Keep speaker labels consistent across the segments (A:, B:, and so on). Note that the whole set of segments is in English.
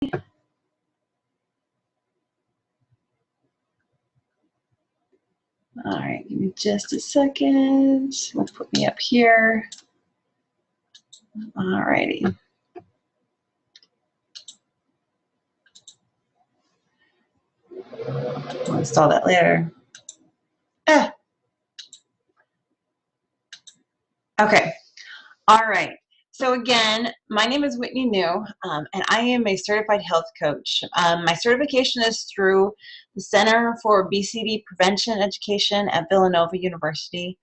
A: All right, give me just a second. Let's put me up here. All righty. I'll install that later. Okay. All right. So again, my name is Whitney Niu, and I am a certified health coach. My certification is through the Center for Obesity Prevention Education at Villanova University,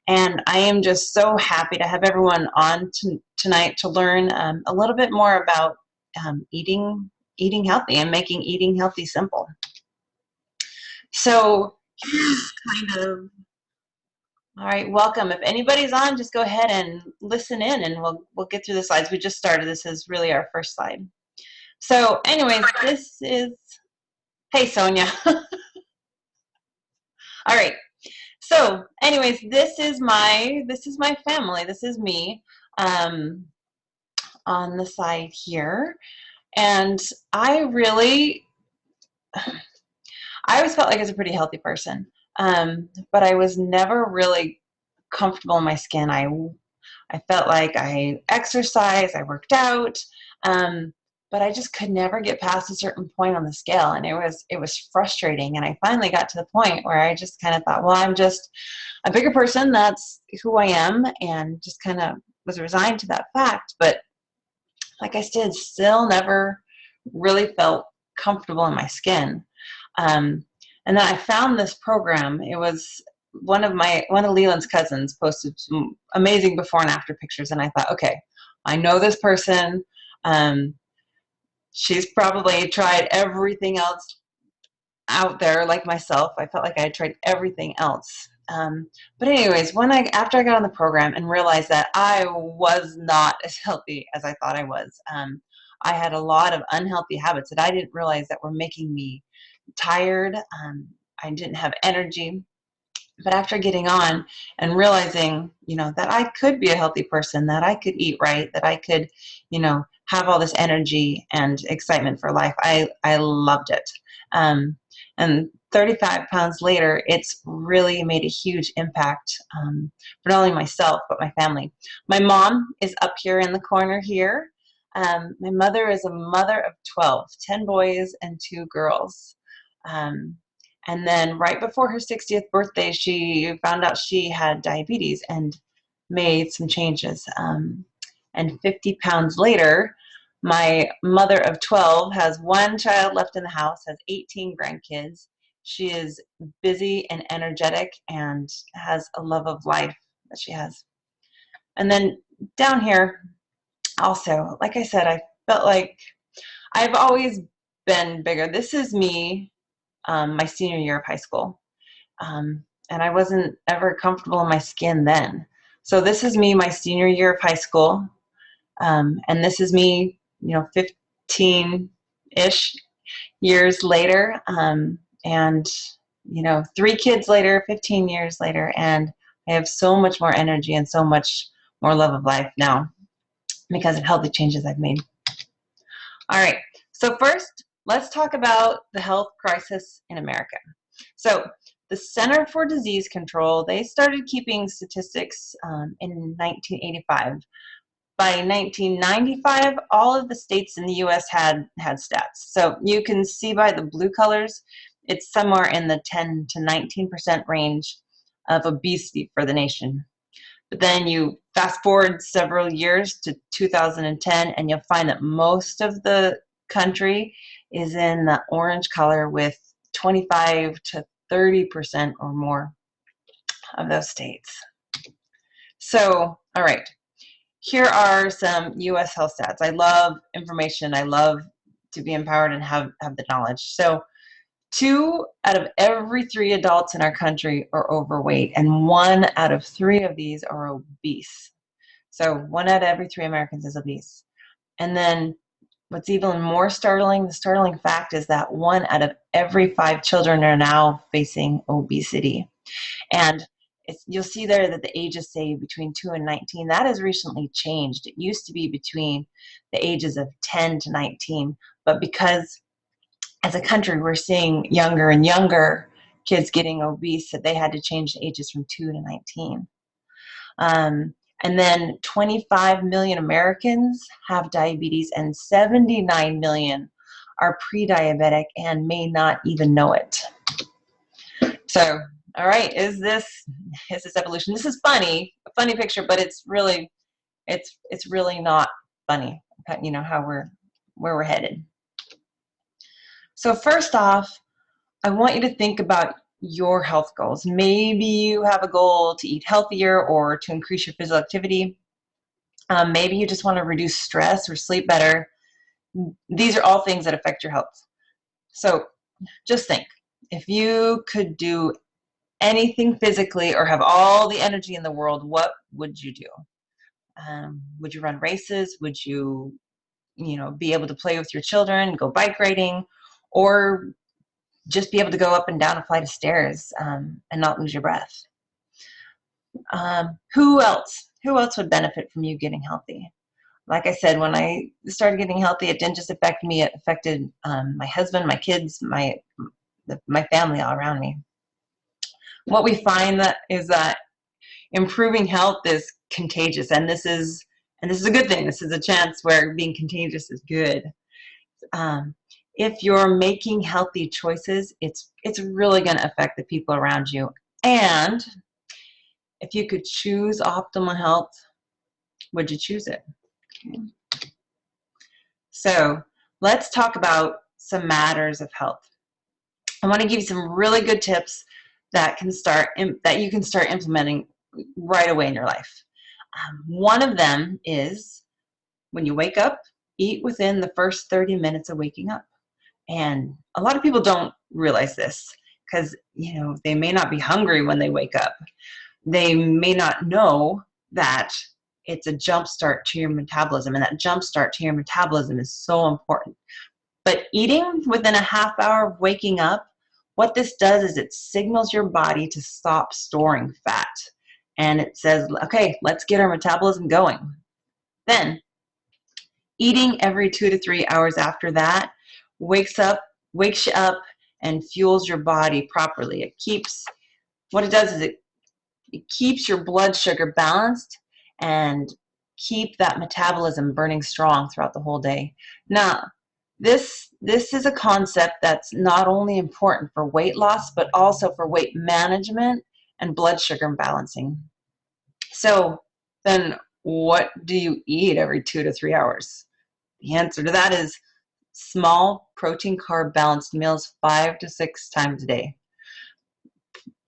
A: and I am just so happy to have everyone on tonight to learn a little bit more about eating healthy and making eating healthy simple. So here's kind of all right, welcome. If anybody's on, just go ahead and listen in and we'll get through the slides. We just started. This is really our first slide. So anyways, this is, hey Sonia. All right. So anyways, this is my family. This is me on the side here. And I always felt like I was a pretty healthy person. But I was never really comfortable in my skin. I felt like I exercised, I worked out, but I just could never get past a certain point on the scale, and it was frustrating. And I finally got to the point where I just kind of thought, well, I'm just a bigger person. That's who I am, and just kind of was resigned to that fact. But like I said, still never really felt comfortable in my skin. And then I found this program. It was one of Leland's cousins posted some amazing before and after pictures, and I thought, okay, I know this person. She's probably tried everything else out there like myself. I felt like I had tried everything else. But anyways, after I got on the program and realized that I was not as healthy as I thought I was, I had a lot of unhealthy habits that I didn't realize that were making me tired. I didn't have energy. But after getting on and realizing, that I could be a healthy person, that I could eat right, that I could, have all this energy and excitement for life, I loved it. And 35 pounds later, it's really made a huge impact for not only myself, but my family. My mom is up here in the corner here. My mother is a mother of 10 boys and 2 girls. And then right before her 60th birthday, she found out she had diabetes and made some changes. And 50 pounds later, my mother of 12 has 1 child left in the house, has 18 grandkids. She is busy and energetic and has a love of life that she has. And then down here, also, like I said, I felt like I've always been bigger. This is me. My senior year of high school. And I wasn't ever comfortable in my skin then. So this is me, my senior year of high school. And this is me, 15-ish years later. And, 3 kids later, 15 years later, and I have so much more energy and so much more love of life now because of healthy changes I've made. All right, so first, let's talk about the health crisis in America. So the Center for Disease Control, they started keeping statistics in 1985. By 1995, all of the states in the U.S. had stats. So you can see by the blue colors, it's somewhere in the 10 to 19% range of obesity for the nation. But then you fast forward several years to 2010, and you'll find that most of the country is in the orange color with 25 to 30% or more of those states. So, all right, here are some U.S. health stats. I love information. I love to be empowered and have the knowledge. So 2 out of every 3 adults in our country are overweight, and 1 out of 3 of these are obese. So 1 out of every 3 Americans is obese. And then what's even more startling, the startling fact is that 1 out of every 5 children are now facing obesity. And you'll see there that the ages say between 2 and 19. That has recently changed. It used to be between the ages of 10 to 19, but because as a country we're seeing younger and younger kids getting obese, that they had to change the ages from 2 to 19. And then 25 million Americans have diabetes, and 79 million are pre-diabetic and may not even know it. So, all right, is this evolution? This is funny, a funny picture, but it's really not funny. You know how where we're headed. So first off, I want you to think about your health goals. Maybe you have a goal to eat healthier or to increase your physical activity. Maybe you just want to reduce stress or sleep better. These are all things that affect your health. So just think, if you could do anything physically or have all the energy in the world, what would you do? Would you run races? Would you be able to play with your children, go bike riding, or just be able to go up and down a flight of stairs and not lose your breath? Who else would benefit from you getting healthy? Like I said, when I started getting healthy, it didn't just affect me, it affected my husband, my kids, my family all around me. What we find is that improving health is contagious, and this is a good thing. This is a chance where being contagious is good. If you're making healthy choices, it's really going to affect the people around you. And if you could choose optimal health, would you choose it? Okay. So let's talk about some matters of health. I want to give you some really good tips that you can start implementing right away in your life. One of them is, when you wake up, eat within the first 30 minutes of waking up. And a lot of people don't realize this because, they may not be hungry when they wake up. They may not know that it's a jump start to your metabolism, and that jump start to your metabolism is so important. But eating within a half hour of waking up, what this does is it signals your body to stop storing fat. And it says, okay, let's get our metabolism going. Then, eating every 2 to 3 hours after that wakes you up and fuels your body properly. What it does is it keeps your blood sugar balanced and keep that metabolism burning strong throughout the whole day. Now, this is a concept that's not only important for weight loss, but also for weight management and blood sugar balancing. So then what do you eat every 2 to 3 hours? The answer to that is small protein carb balanced meals 5 to 6 times a day.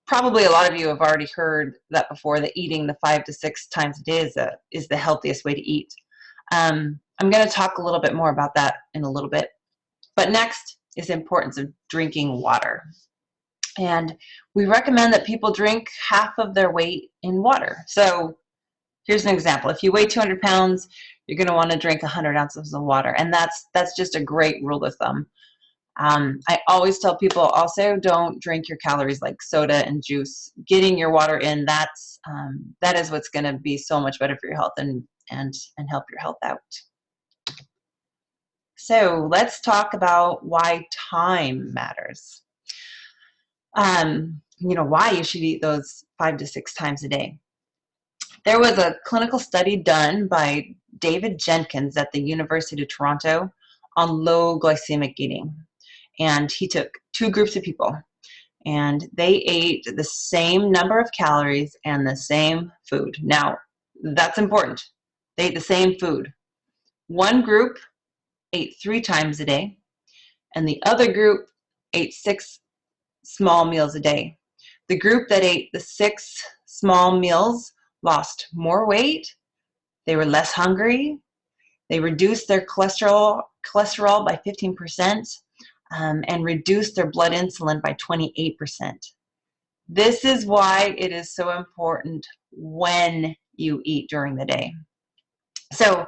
A: Probably a lot of you have already heard that before, that eating the 5 to 6 times a day is the healthiest way to eat. I'm going to talk a little bit more about that in a little bit. But next is the importance of drinking water. And we recommend that people drink half of their weight in water. So here's an example. If you weigh 200 pounds, you're going to want to drink 100 ounces of water. And that's just a great rule of thumb. I always tell people also, don't drink your calories like soda and juice. Getting your water in, that is what's going to be so much better for your health and help your health out. So let's talk about why time matters. Why you should eat those 5 to 6 times a day. There was a clinical study done by David Jenkins at the University of Toronto on low glycemic eating. And he took 2 groups of people, and they ate the same number of calories and the same food. Now, that's important. They ate the same food. One group ate 3 times a day, and the other group ate 6 small meals a day. The group that ate the 6 small meals lost more weight, they were less hungry, they reduced their cholesterol by 15%, and reduced their blood insulin by 28%. This is why it is so important when you eat during the day. So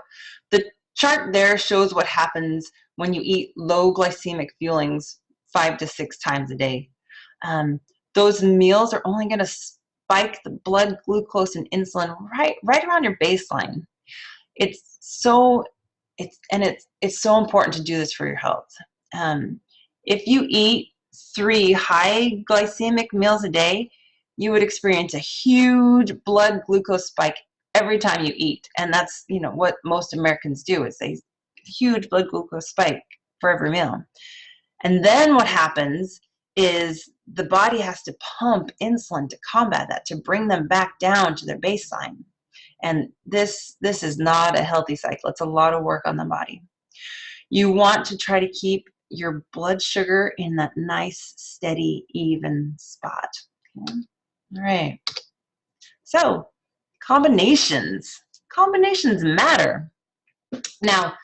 A: the chart there shows what happens when you eat low glycemic fuelings 5 to 6 times a day. Those meals are only going to spike the blood glucose and insulin right around your baseline. It's so important to do this for your health. If you eat 3 high glycemic meals a day, you would experience a huge blood glucose spike every time you eat. And that's, what most Americans do, is they huge blood glucose spike for every meal. And then what happens is the body has to pump insulin to combat that, to bring them back down to their baseline. And this is not a healthy cycle. It's a lot of work on the body. You want to try to keep your blood sugar in that nice, steady, even spot. Okay. All right. So combinations matter. Now,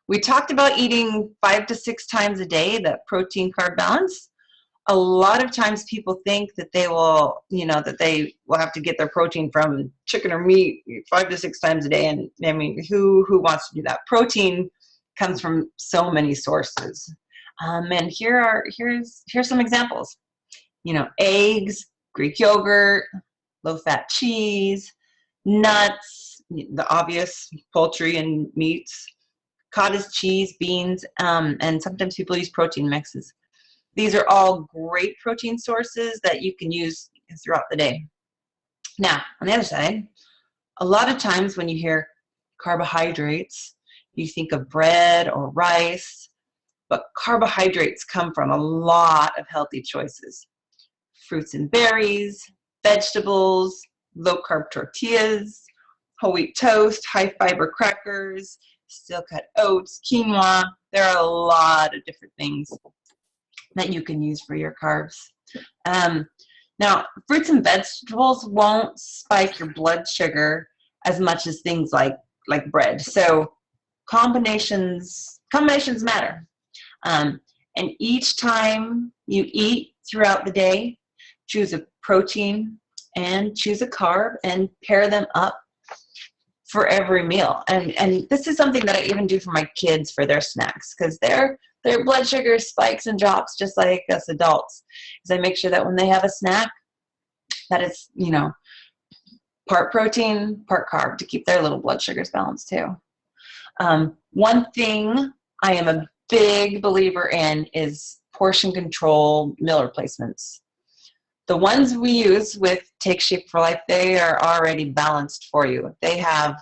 A: we talked about eating 5 to 6 times a day, that protein carb balance. A lot of times people think that they will, that they will have to get their protein from chicken or meat 5 to 6 times a day. And I mean, who wants to do that? Protein comes from so many sources. And here's some examples. Eggs, Greek yogurt, low-fat cheese, nuts, the obvious poultry and meats, cottage cheese, beans, and sometimes people use protein mixes. These are all great protein sources that you can use throughout the day. Now, on the other side, a lot of times when you hear carbohydrates, you think of bread or rice, but carbohydrates come from a lot of healthy choices. Fruits and berries, vegetables, low-carb tortillas, whole wheat toast, high-fiber crackers, steel-cut oats, quinoa. There are a lot of different things that you can use for your carbs. Now, fruits and vegetables won't spike your blood sugar as much as things like bread. So combinations matter. And each time you eat throughout the day, choose a protein and choose a carb and pair them up for every meal. And this is something that I even do for my kids for their snacks, because their blood sugar spikes and drops just like us adults. Because I make sure that when they have a snack, that it's, part protein, part carb, to keep their little blood sugars balanced too. One thing I am a big believer in is portion control meal replacements. The ones we use with Take Shape for Life, they are already balanced for you. They have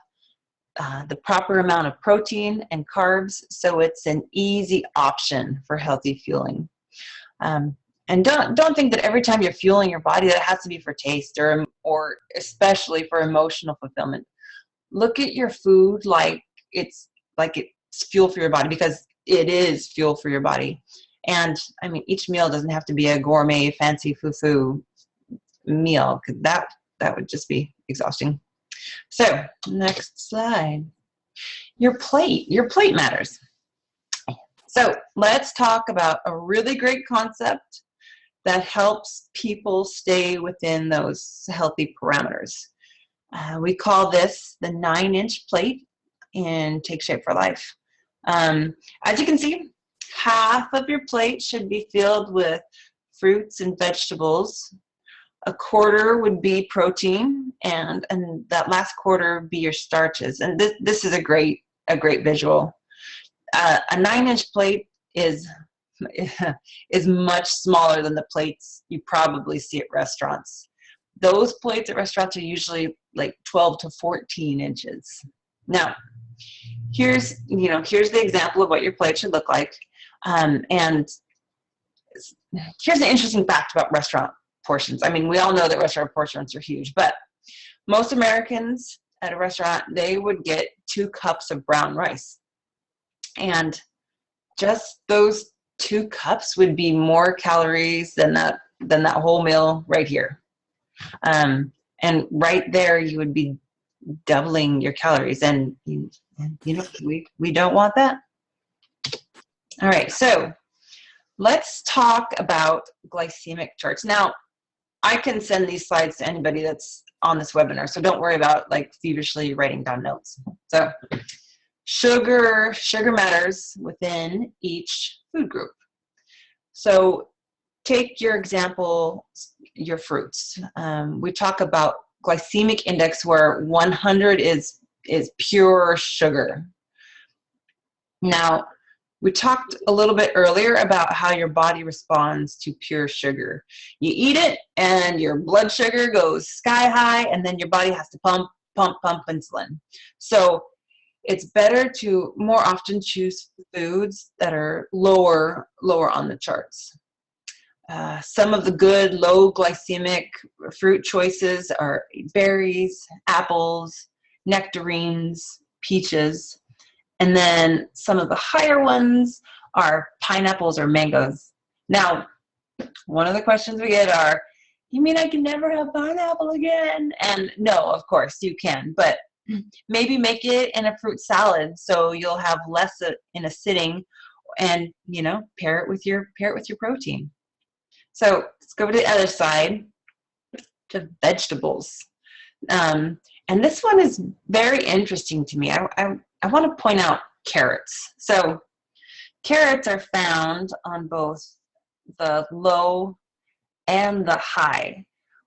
A: the proper amount of protein and carbs, so it's an easy option for healthy fueling. And don't think that every time you're fueling your body that it has to be for taste or especially for emotional fulfillment. Look at your food like it's fuel for your body, because it is fuel for your body. And I mean, each meal doesn't have to be a gourmet, fancy foo-foo meal, because that would just be exhausting. So next slide. Your plate matters. So let's talk about a really great concept that helps people stay within those healthy parameters. We call this the 9-inch plate in Take Shape for Life. As you can see, half of your plate should be filled with fruits and vegetables. A quarter would be protein, and that last quarter would be your starches. And this is a great visual. A 9-inch plate is much smaller than the plates you probably see at restaurants. Those plates at restaurants are usually like 12 to 14 inches. Now, here's the example of what your plate should look like. And here's an interesting fact about restaurant portions. I mean, we all know that restaurant portions are huge, but most Americans at a restaurant, they would get 2 cups of brown rice. And just those 2 cups would be more calories than that whole meal right here. And right there, you would be doubling your calories, and we don't want that. All right, so let's talk about glycemic charts. Now, I can send these slides to anybody that's on this webinar, so don't worry about feverishly writing down notes. So sugar matters within each food group. So take your example your fruits. We talk about glycemic index where 100 is pure sugar. Now, we talked a little bit earlier about how your body responds to pure sugar. You eat it and your blood sugar goes sky high, and then your body has to pump insulin. So it's better to more often choose foods that are lower on the charts. Some of the good low glycemic fruit choices are berries, apples, nectarines, peaches. And then some of the higher ones are pineapples or mangoes. Now, one of the questions we get are, you mean I can never have pineapple again? And no, of course you can, but maybe make it in a fruit salad so you'll have less in a sitting, and pair it with your protein. So let's go to the other side, to vegetables. And this one is very interesting to me. I want to point out carrots. So carrots are found on both the low and the high.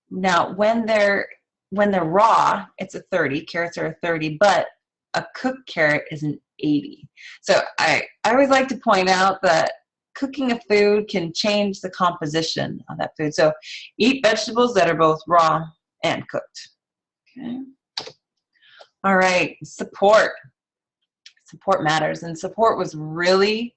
A: Now, when they're raw, it's a 30. Carrots are a 30, but a cooked carrot is an 80. So I always like to point out that cooking a food can change the composition of that food. So eat vegetables that are both raw and cooked. Okay. All right, support. Support matters, and support was really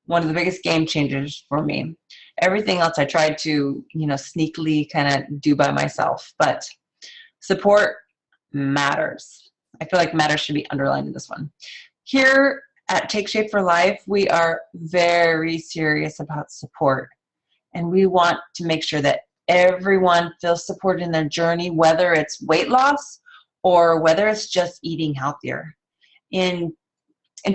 A: one of the biggest game changers for me. Everything else I tried to, sneakily kind of do by myself, but support matters. I feel like matters should be underlined in this one. Here at Take Shape for Life, we are very serious about support, and we want to make sure that everyone feels supported in their journey, whether it's weight loss or whether it's just eating healthier. In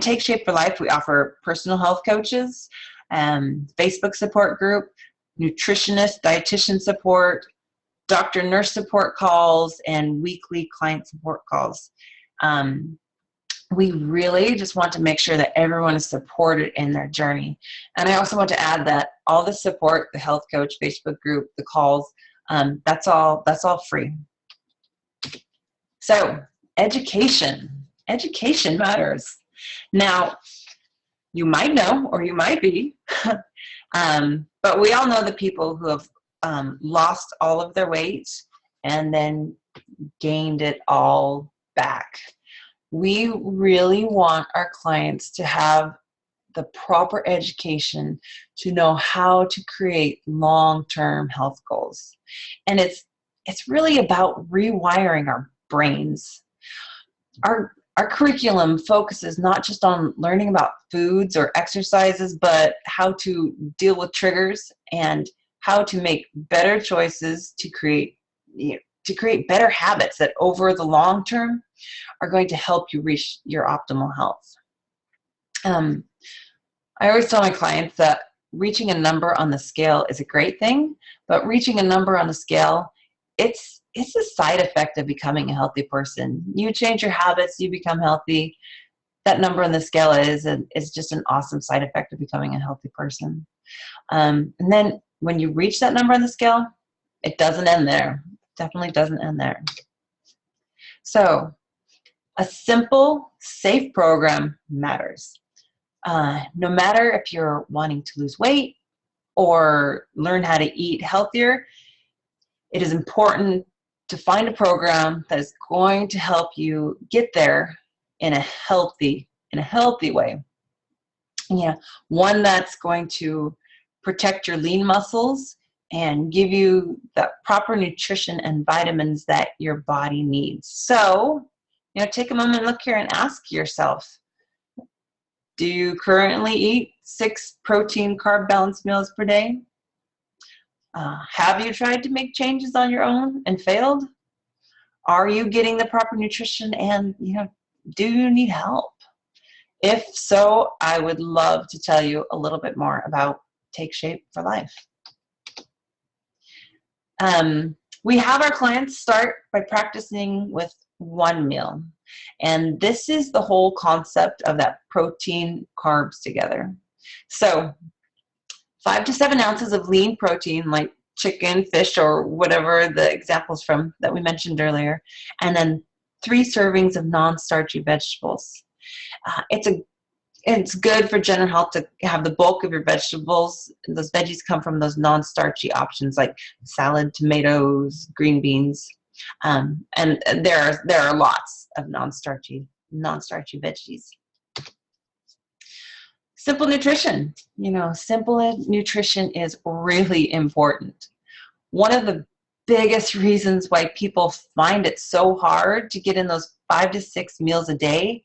A: Take Shape for Life, we offer personal health coaches, Facebook support group, nutritionist, dietitian support, doctor nurse support calls, and weekly client support calls. We really just want to make sure that everyone is supported in their journey. And I also want to add that all the support, the health coach, Facebook group, the calls, that's all free. So education matters. Now, you might know, or you might be, but we all know the people who have lost all of their weight and then gained it all back. We really want our clients to have the proper education to know how to create long-term health goals. And it's really about rewiring our brains. Our curriculum focuses not just on learning about foods or exercises, but how to deal with triggers and how to make better choices to create better habits that over the long term are going to help you reach your optimal health. I always tell my clients that reaching a number on the scale is a great thing, but reaching a number on the scale, it's a side effect of becoming a healthy person. You change your habits, you become healthy. That number on the scale is just an awesome side effect of becoming a healthy person. And then when you reach that number on the scale, it doesn't end there. Definitely doesn't end there. So a simple, safe program matters. No matter if you're wanting to lose weight or learn how to eat healthier, it is important to find a program that is going to help you get there in a healthy way. One that's going to protect your lean muscles and give you the proper nutrition and vitamins that your body needs. So, take a moment and look here and ask yourself, do you currently eat 6 protein carb balanced meals per day? Have you tried to make changes on your own and failed? Are you getting the proper nutrition, and do you need help? If so, I would love to tell you a little bit more about Take Shape for Life. We have our clients start by practicing with 1 meal. And this is the whole concept of that protein carbs together. So 5 to 7 ounces of lean protein, like chicken, fish, or whatever the examples from that we mentioned earlier, and then 3 servings of non-starchy vegetables. It's good for general health to have the bulk of your vegetables. Those veggies come from those non-starchy options like salad, tomatoes, green beans, and there are lots of non-starchy veggies. Simple nutrition. Simple nutrition is really important. One of the biggest reasons why people find it so hard to get in those 5 to 6 meals a day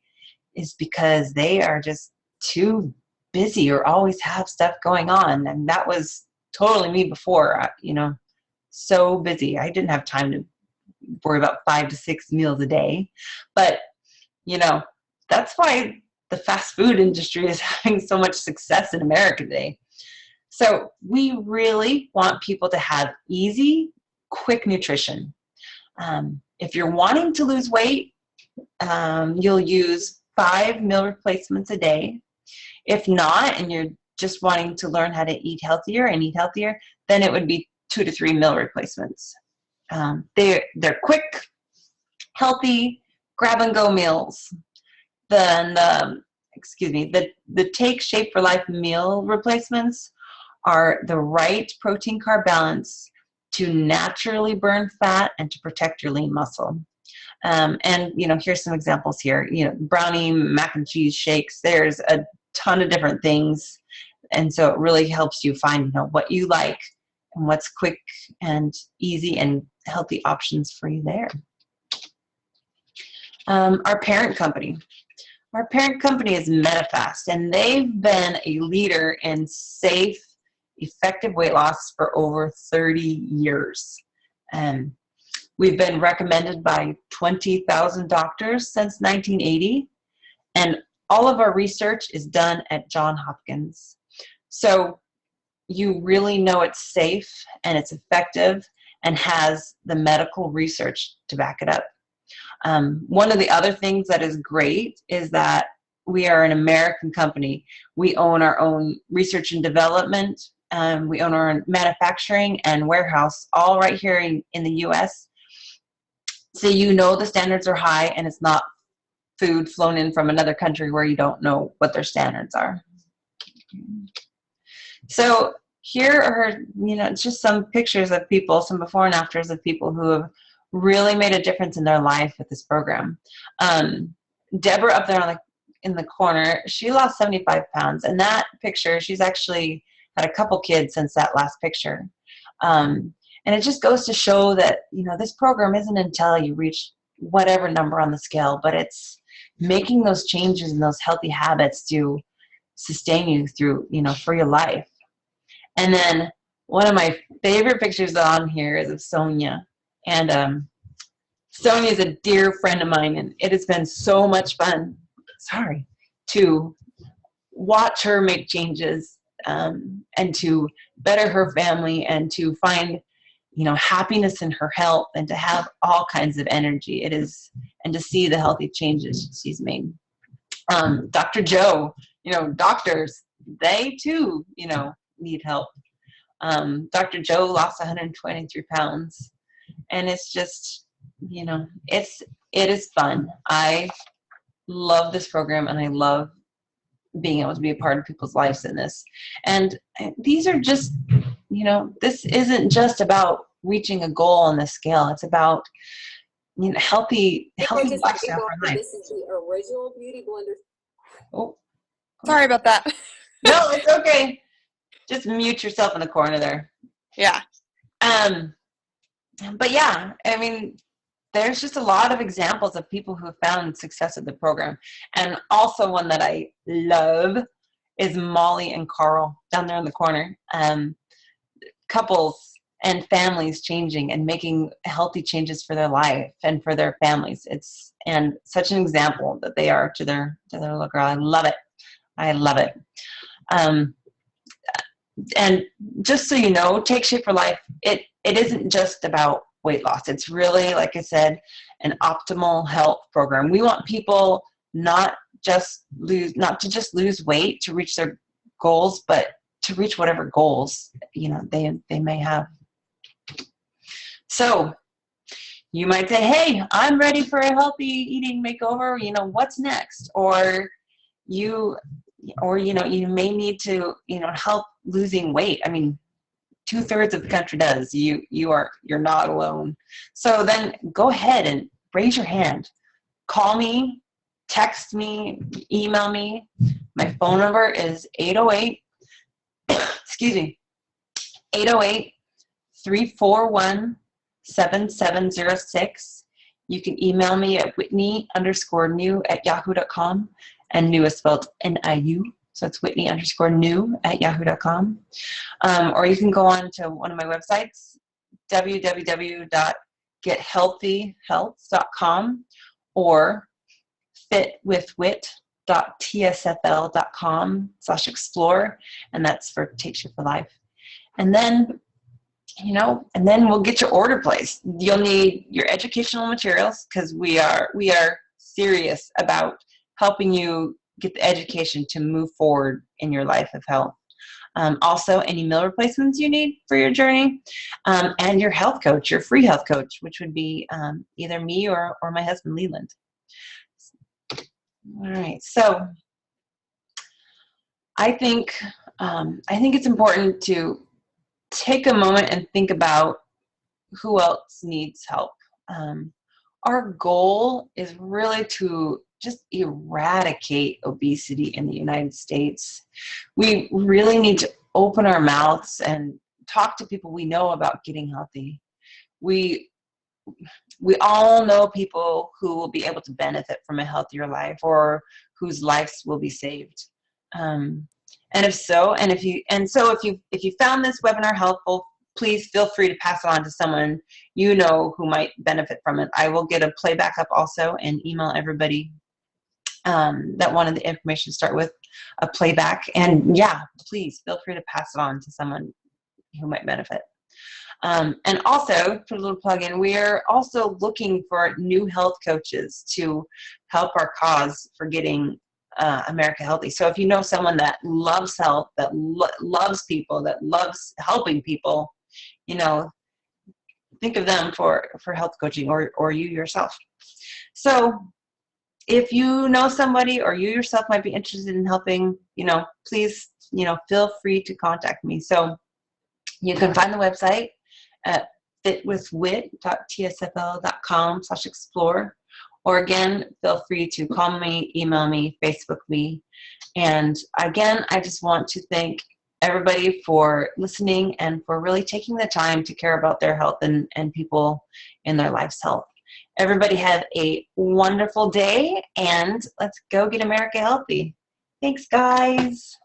A: is because they are just too busy or always have stuff going on. And that was totally me before, so busy. I didn't have time to worry about 5 to 6 meals a day. But, that's why the fast food industry is having so much success in America today. So we really want people to have easy, quick nutrition. If you're wanting to lose weight, you'll use 5 meal replacements a day. If not, and you're just wanting to learn how to eat healthier, then it would be 2 to 3 meal replacements. They're quick, healthy, grab-and-go meals. Then the Take Shape for Life meal replacements are the right protein carb balance to naturally burn fat and to protect your lean muscle. And here's some examples here. Brownie, mac and cheese shakes. There's a ton of different things, and so it really helps you find what you like and what's quick and easy and healthy options for you there. Our parent company is Medifast, and they've been a leader in safe, effective weight loss for over 30 years. We've been recommended by 20,000 doctors since 1980, and all of our research is done at Johns Hopkins. So you really know it's safe and it's effective and has the medical research to back it up. One of the other things that is great is that we are an American company. We own our own research and development. We own our own manufacturing and warehouse, all right here in the U.S. So the standards are high, and it's not food flown in from another country where you don't know what their standards are. So here are, just some pictures of people, some before and afters of people who have really made a difference in their life with this program. Deborah up there in the corner, she lost 75 pounds. And that picture, she's actually had a couple kids since that last picture. And it just goes to show that, this program isn't until you reach whatever number on the scale, but it's making those changes and those healthy habits to sustain you through, for your life. And then one of my favorite pictures on here is of Sonia. And Sonia is a dear friend of mine, and it has been so much fun, to watch her make changes and to better her family and to find, happiness in her health and to have all kinds of energy. And to see the healthy changes she's made. Dr. Joe, doctors, they too, need help. Dr. Joe lost 123 pounds. And it's just, it is fun. I love this program, and I love being able to be a part of people's lives in this. And these are just, this isn't just about reaching a goal on the scale. It's about, healthy lifestyle for life.
B: This is the original Beauty Blender.
A: Oh,
C: sorry about that.
A: No, it's okay. Just mute yourself in the corner there.
C: Yeah.
A: But yeah, there's just a lot of examples of people who have found success with the program. And also one that I love is Molly and Carl down there in the corner. Couples and families changing and making healthy changes for their life and for their families. And such an example that they are to their little girl. I love it. And just so you know, Take Shape for Life, it isn't just about weight loss. It's really, like I said, an optimal health program. We want people not to just lose weight to reach their goals, but to reach whatever goals, they may have So you might say, hey, I'm ready for a healthy eating makeover. You know, what's next? You, you may need to, help losing weight. I mean, 2/3 of the country does. You're not alone. So then go ahead and raise your hand. Call me, text me, email me. My phone number is 808, excuse me, 808 341 7706. You can email me at Whitney_Niu@yahoo.com, and Niu is spelled Niu. So it's Whitney_Niu@yahoo.com. Or you can go on to one of my websites, www.gethealthyhealth.com, or fitwithwit.tsfl.com/explore, and that's for Take Shape for Life. And then, we'll get your order placed. You'll need your educational materials, because we are serious about helping you get the education to move forward in your life of health. Also, any meal replacements you need for your journey, and your health coach, your free health coach, which would be either me or my husband, Leland. All right, so I think it's important to take a moment and think about who else needs help. Our goal is really to just eradicate obesity in the United States. We really need to open our mouths and talk to people we know about getting healthy. We all know people who will be able to benefit from a healthier life, or whose lives will be saved. And if so, if you found this webinar helpful, please feel free to pass it on to someone you know who might benefit from it. I will get a playback up also and email everybody that wanted the information to start with a playback. And yeah, please feel free to pass it on to someone who might benefit. And also, put a little plug in, we're also looking for new health coaches to help our cause for getting America healthy. So if you know someone that loves health, that loves people, that loves helping people, think of them for health coaching, or you yourself. So if you know somebody, or you yourself might be interested in helping, please, feel free to contact me. So you can find the website at fitwithwit.tsfl.com/explore. Or again, feel free to call me, email me, Facebook me. And again, I just want to thank everybody for listening and for really taking the time to care about their health and people in their life's health. Everybody have a wonderful day, and let's go get America healthy. Thanks, guys.